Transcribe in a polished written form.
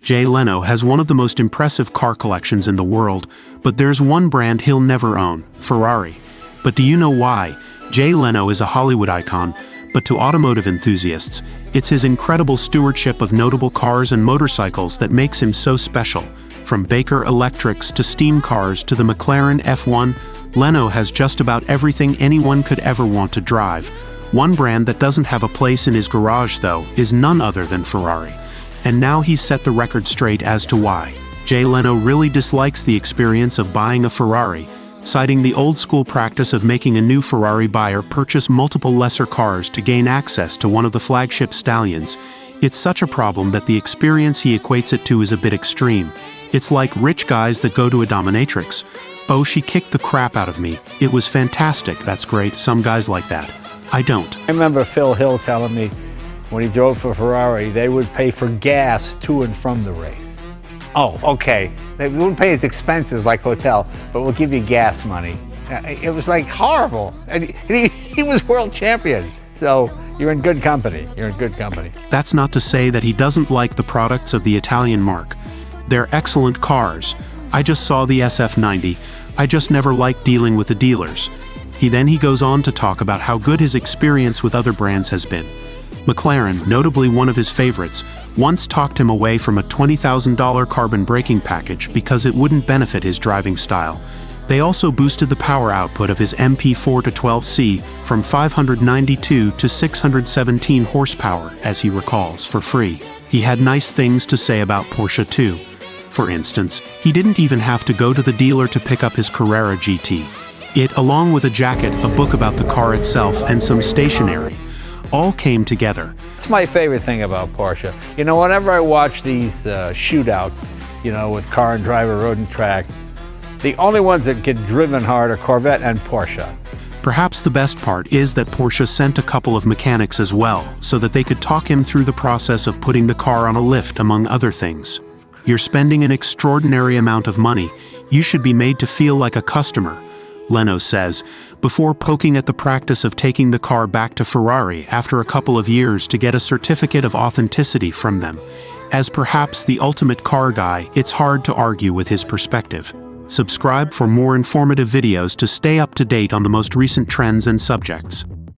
Jay Leno has one of the most impressive car collections in the world, but there's one brand he'll never own: Ferrari. But do you know why? Jay Leno is a Hollywood icon, but to automotive enthusiasts, it's his incredible stewardship of notable cars and motorcycles that makes him so special. From Baker Electrics to steam cars to the McLaren F1, Leno has just about everything anyone could ever want to drive. One brand that doesn't have a place in his garage, though, is none other than Ferrari. And now he's set the record straight as to why. Jay Leno really dislikes the experience of buying a Ferrari, citing the old-school practice of making a new Ferrari buyer purchase multiple lesser cars to gain access to one of the flagship stallions. It's such a problem that the experience he equates it to is a bit extreme. It's like rich guys that go to a dominatrix. "Oh, she kicked the crap out of me. It was fantastic. That's great." Some guys like that. I don't. I remember Phil Hill telling me when he drove for Ferrari, they would pay for gas to and from the race. Oh, okay. They wouldn't pay his expenses like hotel, but we'll give you gas money. It was like horrible. And he was world champion. So you're in good company. You're in good company. That's not to say that he doesn't like the products of the Italian marque. They're excellent cars. I just saw the SF90. I just never liked dealing with the dealers. He goes on to talk about how good his experience with other brands has been. McLaren, notably one of his favorites, once talked him away from a $20,000 carbon braking package because it wouldn't benefit his driving style. They also boosted the power output of his MP4-12C from 592 to 617 horsepower, as he recalls, for free. He had nice things to say about Porsche too. For instance, he didn't even have to go to the dealer to pick up his Carrera GT. It, along with a jacket, a book about the car itself, and some stationery, all came together. That's my favorite thing about Porsche. You know, whenever I watch these shootouts, you know, with car and driver, road and track, the only ones that get driven hard are Corvette and Porsche. Perhaps the best part is that Porsche sent a couple of mechanics as well, so that they could talk him through the process of putting the car on a lift, among other things. You're spending an extraordinary amount of money. You should be made to feel like a customer, Leno says, before poking at the practice of taking the car back to Ferrari after a couple of years to get a certificate of authenticity from them. As perhaps the ultimate car guy, it's hard to argue with his perspective. Subscribe for more informative videos to stay up to date on the most recent trends and subjects.